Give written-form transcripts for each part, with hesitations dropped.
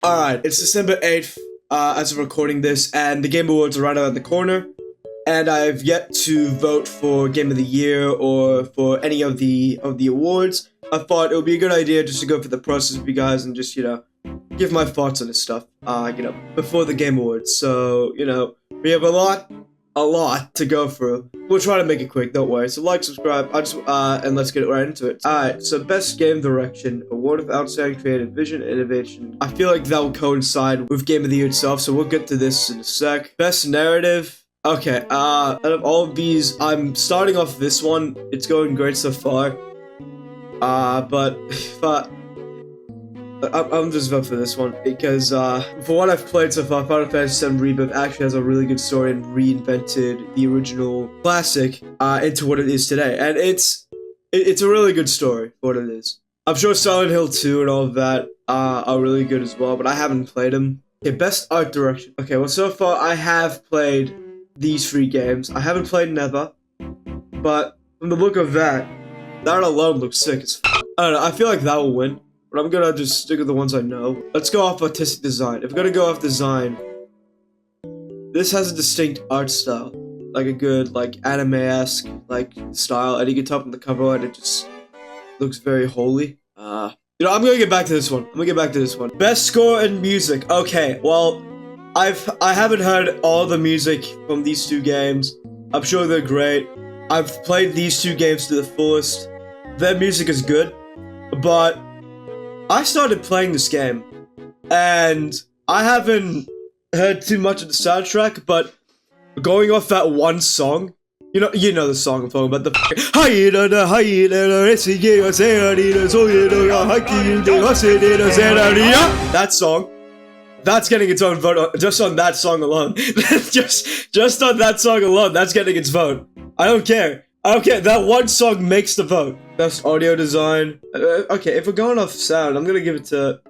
Alright, it's December 8th, as of recording this, and the Game Awards are right around the corner, and I've yet to vote for Game of the Year or for any of the awards. I thought it would be a good idea just to go through the process with you guys and just, give my thoughts on this stuff, before the Game Awards. So, we have a lot to go through. We'll try to make it quick, don't worry. So like, subscribe, and let's get right into it. Alright, so Best Game Direction, Award of Outstanding Creative Vision, Innovation. I feel like that will coincide with Game of the Year itself, so we'll get to this in a sec. Best Narrative. Okay, out of all of these, I'm starting off this one. It's going great so far. But I'm just voting for this one because for what I've played so far, Final Fantasy VII Rebirth actually has a really good story and reinvented the original classic into what it is today, and it's a really good story for what it is. I'm sure Silent Hill 2 and all of that are really good as well, but I haven't played them. Okay, Best Art Direction. Okay, well so far I have played these three games. I haven't played Never, but from the look of that alone looks sick as f. I don't know, I feel like that will win. But I'm gonna just stick with the ones I know. Let's go off artistic design. If we're gonna go off design, this has a distinct art style. Like a good, anime-esque, style. And you can tell from the cover art, it just looks very holy. I'm gonna get back to this one. Best score and music. Okay, well, I haven't heard all the music from these two games. I'm sure they're great. I've played these two games to the fullest. Their music is good, but I started playing this game, and I haven't heard too much of the soundtrack, but going off that one song, you know the song I'm talking about, the that song, that's getting its own vote, just on that song alone. just on that song alone, that's getting its vote. I don't care, that one song makes the vote. Best audio design. Okay, if we're going off sound, I'm gonna give it to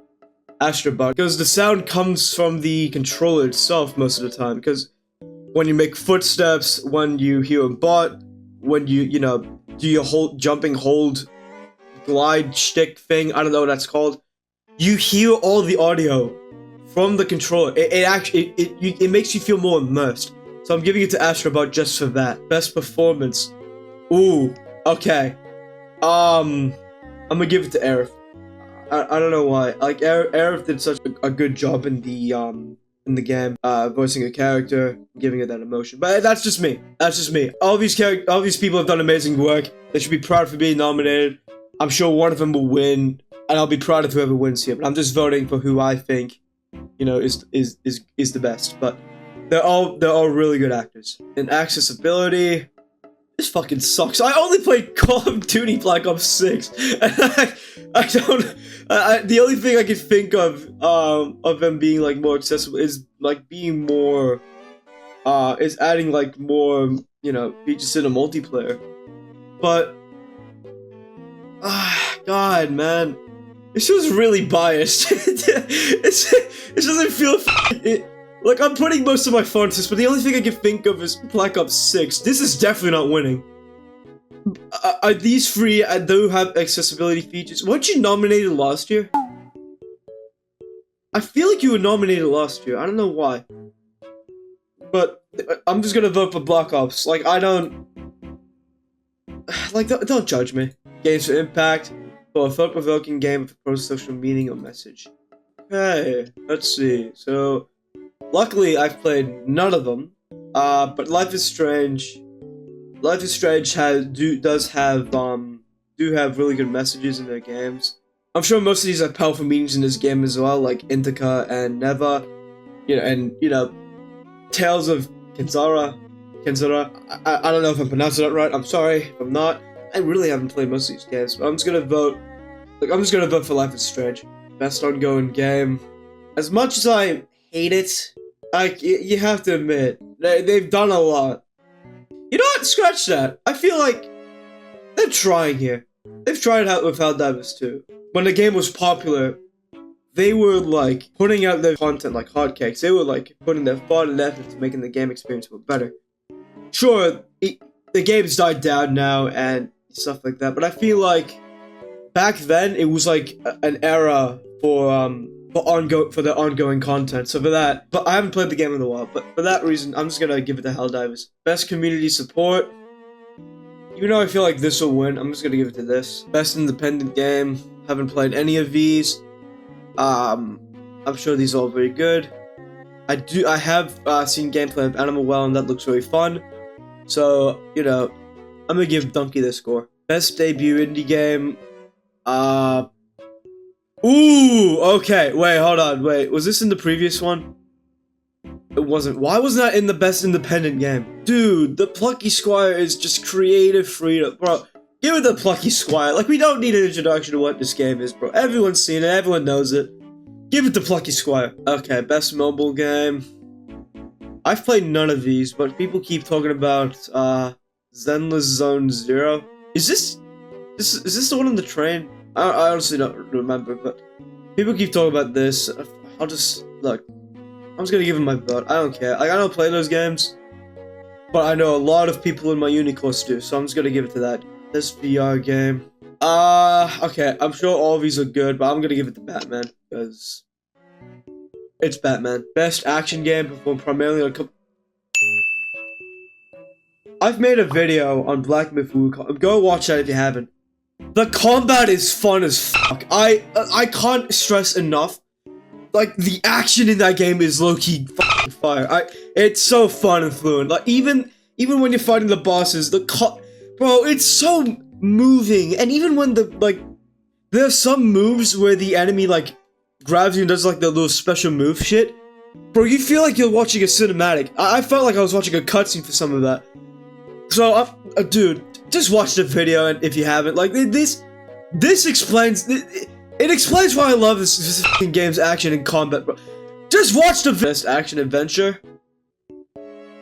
Astrobot, because the sound comes from the controller itself most of the time, because when you make footsteps, when you hear a bot, when you, do your jumping hold, glide shtick thing, I don't know what that's called, you hear all the audio from the controller. It makes you feel more immersed. So I'm giving it to Astrobot just for that. Best performance. Ooh, okay. I'm gonna give it to Aerith. I don't know why. Aerith did such a good job in the game, voicing a character, giving it that emotion. But that's just me. All these people have done amazing work. They should be proud for being nominated. I'm sure one of them will win, and I'll be proud of whoever wins here. But I'm just voting for who I think, is the best. But they're all really good actors. In accessibility, this fucking sucks. I only played Call of Duty Black Ops 6, and I don't. The only thing I can think of them being more accessible is being more, is adding more features to the multiplayer. But God, man, this was really biased. it doesn't feel. I'm putting most of my fun into this, but the only thing I can think of is Black Ops 6. This is definitely not winning. Are these three do have accessibility features? Weren't you nominated last year? I feel like you were nominated last year. I don't know why. But I'm just gonna vote for Black Ops. Don't judge me. Games for impact. For a thought-provoking game with a pro-social meaning or message. Okay, let's see. So, luckily, I've played none of them, but Life is Strange does have really good messages in their games. I'm sure most of these have powerful meanings in this game as well, like Indica and Neva, Tales of Kenzara. I don't know if I'm pronouncing that right. I'm sorry if I'm not. I really haven't played most of these games, but I'm just gonna vote for Life is Strange. Best ongoing game. As much as I hate it, you have to admit, they've done a lot. You know what? Scratch that. I feel like they're trying here. They've tried out with Helldivers 2. When the game was popular, they were putting out their content like hotcakes. They were putting their thought and effort to making the game experience more better. Sure, the game's died down now and stuff like that, but I feel like back then it was an era for for the ongoing content. So for that, but I haven't played the game in a while. But for that reason, I'm just gonna give it to Helldivers. Best community support. Even though I feel like this will win, I'm just gonna give it to this. Best independent game. Haven't played any of these. I'm sure these are all very good. I have seen gameplay of Animal Well, and that looks really fun. So, you know, I'm gonna give Donkey this score. Best debut indie game. Ooh, okay. Wait, hold on. Wait, was this in the previous one? It wasn't. Why wasn't that in the best independent game? Dude, the Plucky Squire is just creative freedom. Bro, give it the Plucky Squire. Like, we don't need an introduction to what this game is, bro. Everyone's seen it. Everyone knows it. Give it to Plucky Squire. Okay, best mobile game. I've played none of these, but people keep talking about Zenless Zone Zero. Is this the one on the train? I honestly don't remember, but people keep talking about this. I'll just look. I'm just gonna give him my vote. I don't care. Like, I don't play those games, but I know a lot of people in my uni course do, so I'm just gonna give it to that. This VR game. Okay. I'm sure all of these are good, but I'm gonna give it to Batman because it's Batman. Best action game performed primarily on. I've made a video on Black Myth Wukong. Go watch that if you haven't. The combat is fun as fuck. I can't stress enough. Like, the action in that game is low-key fucking fire. It's so fun and fluent. Like, even when you're fighting the bosses, bro, it's so moving. And even when there's some moves where the enemy, like, grabs you and does, like, the little special move shit. Bro, you feel like you're watching a cinematic. I felt like I was watching a cutscene for some of that. So, dude, just watch the video and if you haven't. Like, this explains. It explains why I love this fucking game's action and combat, bro. Just watch the best action adventure.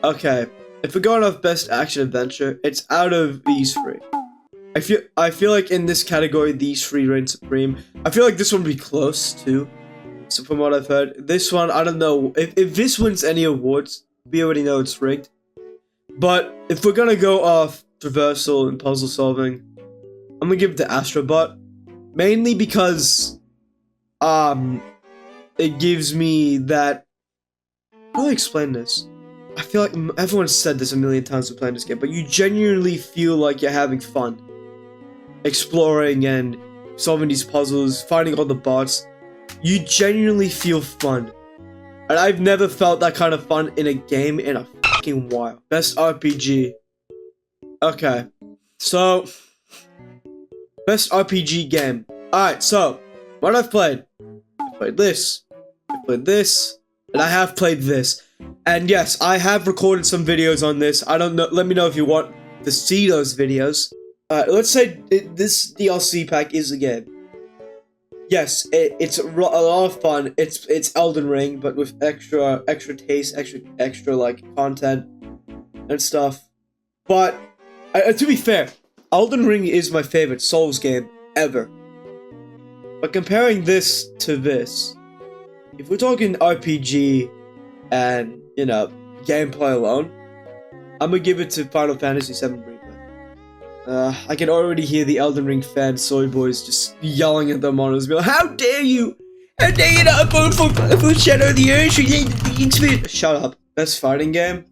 Okay, if we're going off best action adventure, it's out of these three. I feel like in this category, these three reign supreme. I feel like this one would be close too. So from what I've heard, this one, I don't know if this wins any awards. We already know it's rigged. But if we're gonna go off traversal and puzzle solving, I'm gonna give it to Astrobot. Mainly because, it gives me that. How do I explain this? I feel like everyone's said this a million times when playing this game, but you genuinely feel like you're having fun. Exploring and solving these puzzles, finding all the bots. You genuinely feel fun. And I've never felt that kind of fun in a game in a fucking while. Best RPG. Okay. So, best RPG game. Alright, so, what I've played. I played this. I played this. And I have played this. And yes, I have recorded some videos on this. I don't know. Let me know if you want to see those videos. Let's say this DLC pack is a game. Yes, it's a lot of fun. It's Elden Ring, but with extra taste, extra like content and stuff. But to be fair, Elden Ring is my favorite Souls game ever. But comparing this to this, if we're talking RPG and, you know, gameplay alone, I'm gonna give it to Final Fantasy VII Remake. I can already hear the Elden Ring fan soy boys just yelling at their monitors, be like, "How dare you! How dare you not vote for Shadow of the Earth? Shut up." Best fighting game?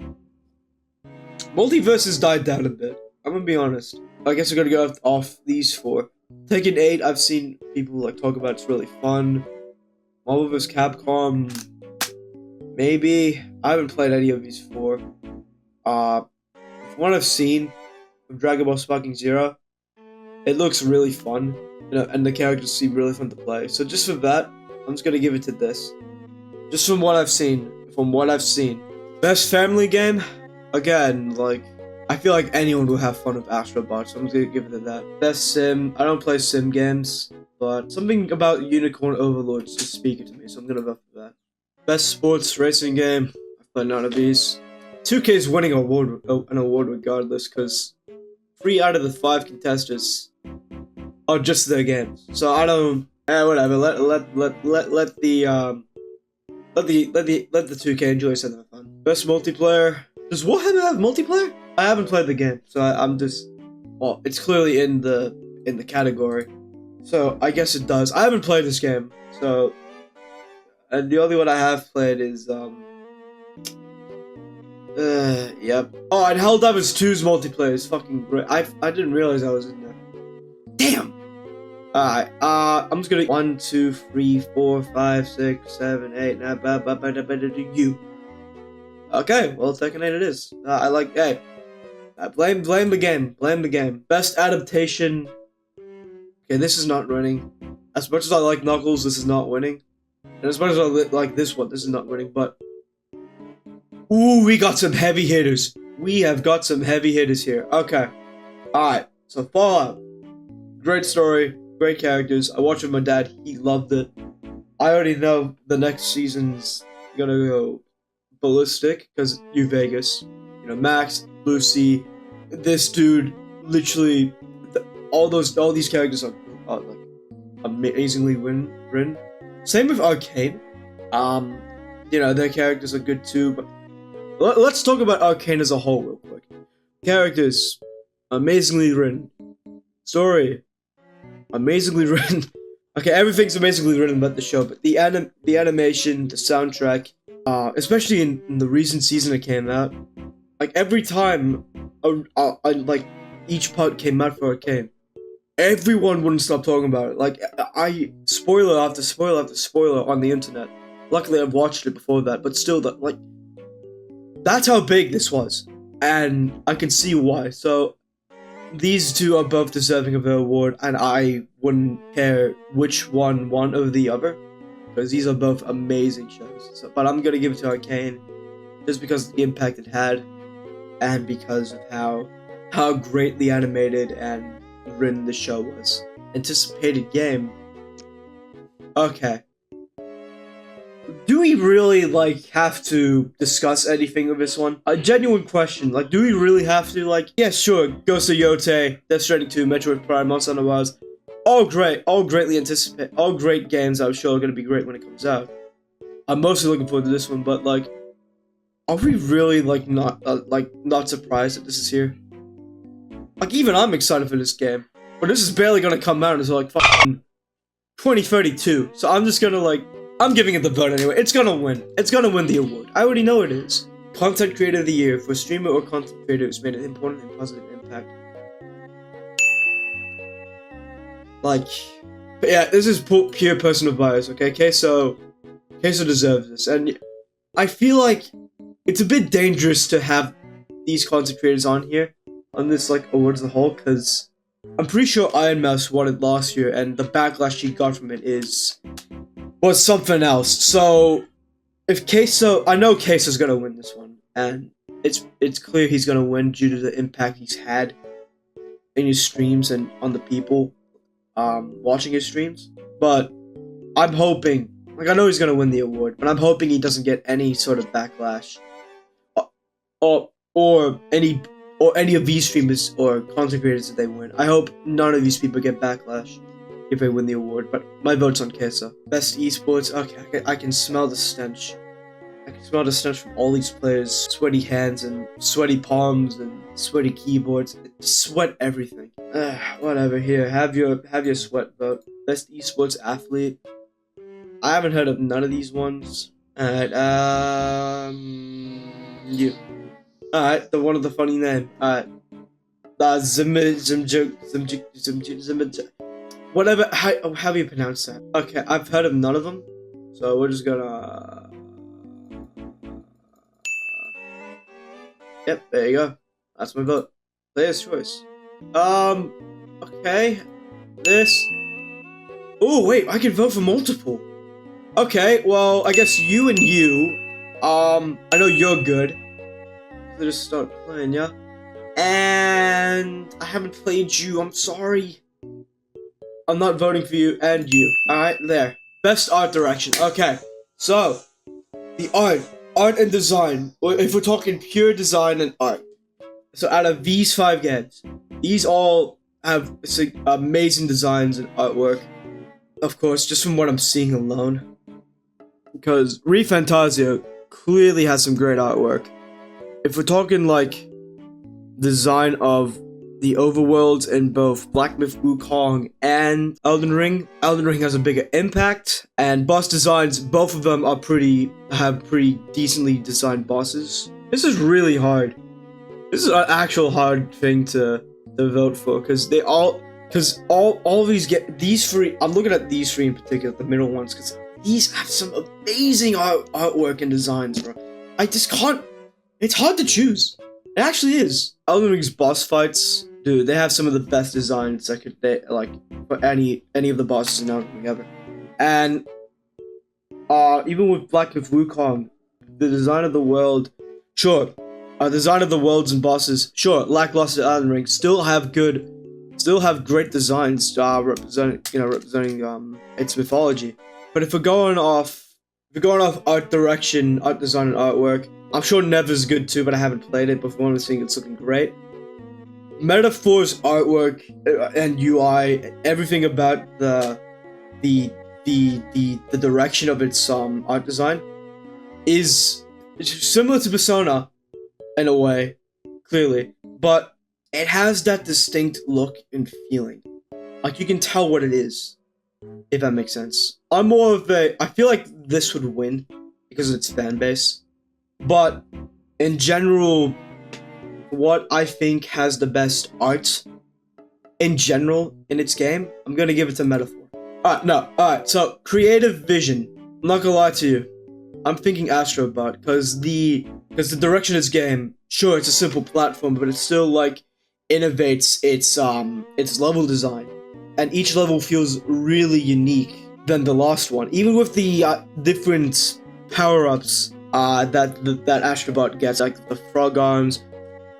Multiverse has died down a bit. I'm gonna be honest. I guess we're gonna go off these four. Tekken 8, I've seen people like talk about it's really fun. Marvel vs. Capcom, maybe. I haven't played any of these four. From what I've seen of Dragon Ball Sparking Zero, it looks really fun, you know, and the characters seem really fun to play. So just for that, I'm just gonna give it to this. Just from what I've seen. Best family game? Again, like, I feel like anyone will have fun with Astrobot, so I'm gonna give it to that. Best sim, I don't play sim games, but something about Unicorn Overlords is speaking to me, so I'm gonna vote for that. Best sports racing game, I've played none of these. 2K is winning an award regardless, because 3 out of the 5 contestants are just their games. So I don't, whatever. Let the 2K enjoy something fun. Best multiplayer. Does Warhammer have multiplayer? I haven't played the game, so I'm just, well, it's clearly in the category, so I guess it does. I haven't played this game, so And the only one I have played is yep. Oh, and Helldivers 2's multiplayer is fucking great. I didn't realize I was in there. Damn. Alright, I'm just gonna 1, 2, 3, 4, 5, 6, 7, 8, 9, you. Okay, well, Tekken 8 it is. I like, hey, blame the game, blame the game. Best adaptation. Okay, this is not winning. As much as I like Knuckles, this is not winning. And as much as I like this one, this is not winning, but... Ooh, we got some heavy hitters. We have got some heavy hitters here. Okay. Alright, so Fallout. Great story, great characters. I watched it with my dad, he loved it. I already know the next season's gonna go ballistic, because New Vegas. You know, Max, Lucy, this dude, literally, all these characters are like, amazingly written. Same with Arcane. You know, their characters are good too, but let's talk about Arcane as a whole real quick. Characters, amazingly written. Story, amazingly written. Okay, everything's amazingly written about the show, but the animation, the soundtrack, especially in the recent season it came out, like every time, like each part came out for Arcane, everyone wouldn't stop talking about it. Like I spoiler after spoiler after spoiler on the internet. Luckily, I've watched it before that, but still, that's how big this was, and I can see why. So these two are both deserving of the award, and I wouldn't care which one won over the other, because these are both amazing shows. So, but I'm gonna give it to Arcane, just because of the impact it had, and because of how greatly animated and written the show was. Anticipated game. Okay. Do we really, have to discuss anything with this one? A genuine question, do we really have to, yeah, sure, Ghost of Yotei, Death Stranding 2, Metroid Prime, Monster Hunter Wilds, all great, all greatly anticipated, all great games I'm sure are gonna be great when it comes out. I'm mostly looking forward to this one, but, are we really, not surprised that this is here? Even I'm excited for this game, but this is barely gonna come out until, fucking 2032, so I'm just gonna, I'm giving it the vote anyway. It's gonna win. It's gonna win the award. I already know it is. Content Creator of the Year for a streamer or content creator who's made an important and positive impact. But yeah, this is pure personal bias, okay? Queso deserves this. And I feel like it's a bit dangerous to have these content creators on here, on this, award as a whole, because I'm pretty sure Iron Mouse won it last year, and the backlash she got from it was something else. So if I know Queso's gonna win this one, and it's clear he's gonna win due to the impact he's had in his streams and on the people watching his streams. But I'm hoping, I know he's gonna win the award, but I'm hoping he doesn't get any sort of backlash, or any of these streamers or content creators that they win. I hope none of these people get backlash if I win the award, but my vote's on Queso. Best esports, okay, I can smell the stench. I can smell the stench from all these players. Sweaty hands and sweaty palms and sweaty keyboards. Sweat everything. Whatever, here, have your sweat vote. Best esports athlete. I haven't heard of none of these ones. Alright, you. Alright, the one with the funny name. Alright. Whatever, how do you pronounce that? Okay, I've heard of none of them, so we're just gonna... Yep, there you go. That's my vote. Player's choice. Okay. This... Oh, wait, I can vote for multiple. Okay, well, I guess you and you, I know you're good. So just start playing, yeah? And I haven't played you, I'm sorry. I'm not voting for you and you. Alright, there. Best art direction. Okay, so the art and design. If we're talking pure design and art. So out of these 5 games, these all have amazing designs and artwork. Of course, just from what I'm seeing alone. Because ReFantazio clearly has some great artwork. If we're talking design of the overworlds in both Black Myth Wukong and Elden Ring. Elden Ring has a bigger impact, and boss designs, both of them have pretty decently designed bosses. This is really hard. This is an actual hard thing to vote for, because all these three. I'm looking at these three in particular, the middle ones, because these have some amazing artwork and designs, bro. I just can't. It's hard to choose. It actually is. Elden Ring's boss fights, dude, they have some of the best designs for any of the bosses in Elden Ring ever. And even with Black Myth Wukong, the design of the world, sure, design of the worlds and bosses, sure, lackluster Elden Ring, still have great designs, representing its mythology. But if we're going off art direction, art design, and artwork, I'm sure Never's good too, but I haven't played it. But from what I'm seeing, it's looking great. Metaphor's artwork and UI, everything about the direction of its art design is similar to Persona in a way, clearly, but it has that distinct look and feeling. Like, you can tell what it is, if that makes sense. I feel like this would win because of its fan base. But in general, what I think has the best art in general in its game, I'm gonna give it to Metaphor. Alright, so creative vision. I'm not gonna lie to you. I'm thinking Astrobot, because the direction of its game, sure, it's a simple platform, but it still innovates its level design. And each level feels really unique than the last one. Even with the different power-ups that Astrobot gets, like the frog arms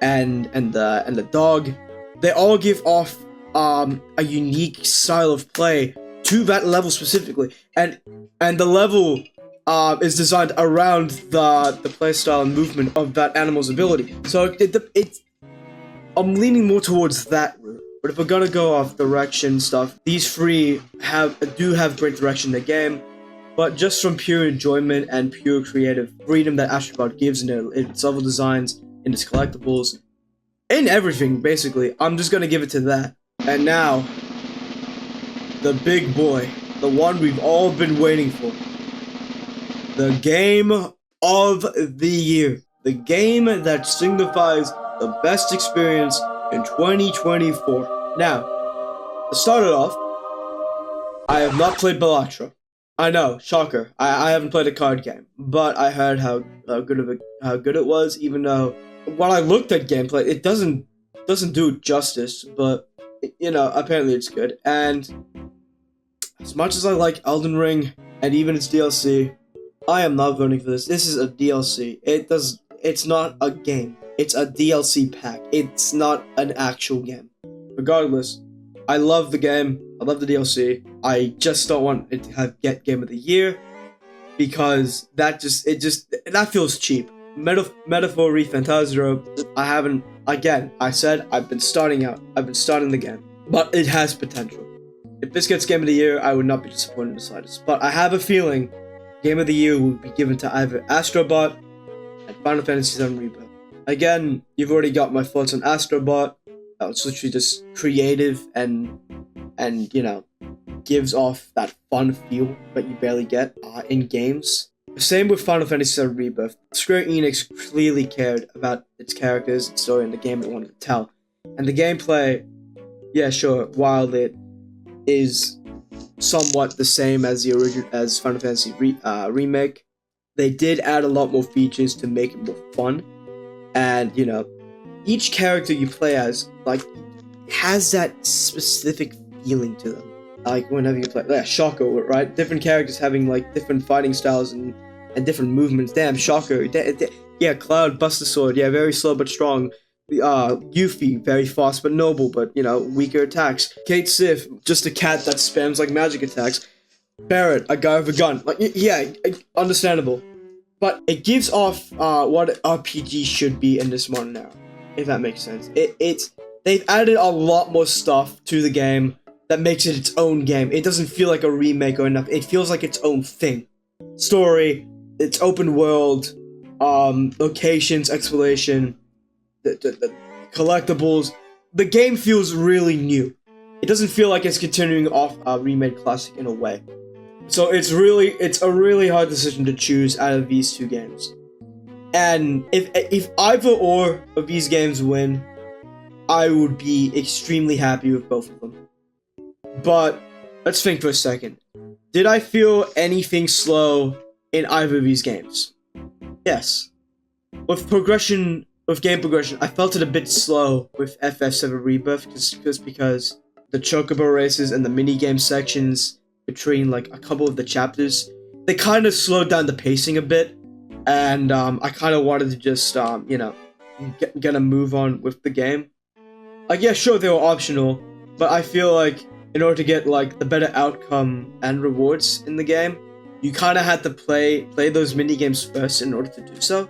and the dog, they all give off a unique style of play to that level specifically, and the level is designed around the playstyle and movement of that animal's ability. So I'm leaning more towards that route. But if we're gonna go off direction stuff, these three do have great direction in the game. But just from pure enjoyment and pure creative freedom that Astrobot gives in its level designs, in its collectibles, in everything, basically, I'm just gonna give it to that. And now, the big boy, the one we've all been waiting for. The game of the year. The game that signifies the best experience in 2024. Now, to start it off, I have not played Balatro. I know, shocker. I haven't played a card game, but I heard how good it was. Even though when I looked at gameplay, it doesn't do it justice. But apparently it's good. And as much as I like Elden Ring and even its DLC, I am not voting for this. This is a DLC. It's not a game. It's a DLC pack. It's not an actual game. Regardless, I love the game. I love the DLC. I just don't want it to get Game of the Year, because that feels cheap. Metaphor ReFantazio, I've been starting the game, but it has potential. If this gets Game of the Year, I would not be disappointed in the slightest. But I have a feeling Game of the Year will be given to either Astrobot and Final Fantasy VII Rebirth. Again, you've already got my thoughts on Astrobot. It's literally just creative and gives off that fun feel that you barely get in games. Same with Final Fantasy VII Rebirth. Square Enix clearly cared about its characters, its story, and the game it wanted to tell. And the gameplay, yeah, sure, while it is somewhat the same as the original as Final Fantasy Remake, they did add a lot more features to make it more fun. And each character you play as has that specific feeling to them. Like whenever you play, Shocker, right? Different characters having different fighting styles and different movements. Damn, Shocker. Yeah, Cloud, Buster Sword. Yeah, very slow but strong. Yuffie, very fast but noble, but weaker attacks. Kate Sif, just a cat that spams magic attacks. Barrett, a guy with a gun. Understandable. But it gives off what RPG should be in this modern era, if that makes sense. They've added a lot more stuff to the game that makes it its own game. It doesn't feel like a remake or enough. It feels like its own thing. Story, its open world, locations, exploration, the collectibles, the game feels really new. It doesn't feel like it's continuing off a remade classic in a way. So it's a really hard decision to choose out of these two games. And if either or of these games win, I would be extremely happy with both of them. But let's think for a second. Did I feel anything slow in either of these games? Yes. With game progression, I felt it a bit slow with FF7 Rebirth just because the chocobo races and the minigame sections between like a couple of the chapters, they kind of slowed down the pacing a bit, and I kind of wanted to just get a move on with the game. Like, yeah, sure, they were optional, but I feel like in order to get like the better outcome and rewards in the game, you kind of had to play those minigames first in order to do so.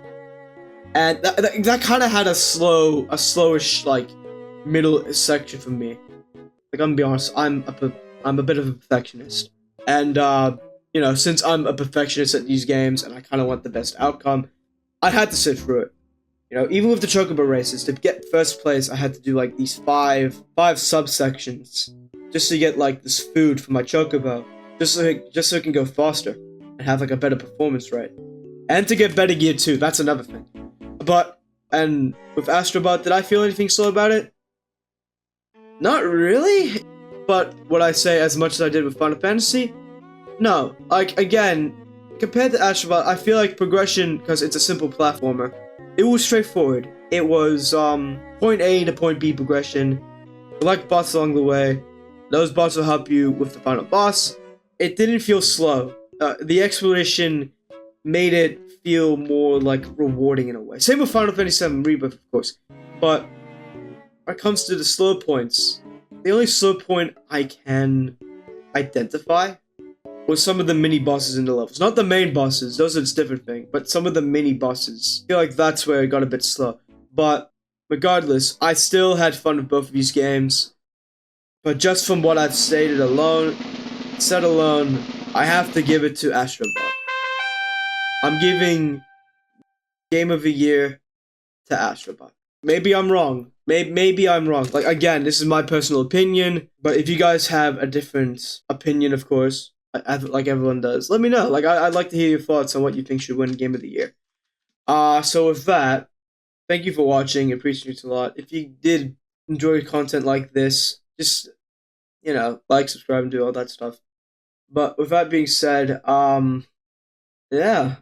And that kind of had a slowish like middle section for me. Like, I'm gonna be honest, I'm a bit of a perfectionist, and since I'm a perfectionist at these games and I kind of want the best outcome, I had to sit through it. Even with the chocobo races, to get first place, I had to do like these five subsections just to get like this food for my chocobo, just so it can go faster and have like a better performance rate, and to get better gear too. That's another thing. And with Astrobot, did I feel anything slow about it? Not really. But would I say as much as I did with Final Fantasy? No. Like, again, compared to Astrobot, I feel like progression, because it's a simple platformer, it was straightforward. It was point A to point B progression. Select bots along the way. Those bots will help you with the final boss. It didn't feel slow. The exploration made it feel more like rewarding in a way. Same with Final Fantasy VII Rebirth, of course. But when it comes to the slow points, the only slow point I can identify was some of the mini bosses in the levels. Not the main bosses, those are a different thing, but some of the mini bosses. I feel like that's where it got a bit slow. But regardless, I still had fun with both of these games. But just from what I've said alone, I have to give it to Astrobot. I'm giving Game of the Year to Astrobot. Maybe I'm wrong. Maybe I'm wrong. Like, again, this is my personal opinion. But if you guys have a different opinion, of course, like everyone does, let me know. Like, I'd like to hear your thoughts on what you think should win Game of the Year. So with that, thank you for watching. I appreciate it a lot. If you did enjoy content like this, just, like, subscribe, and do all that stuff. But with that being said, yeah.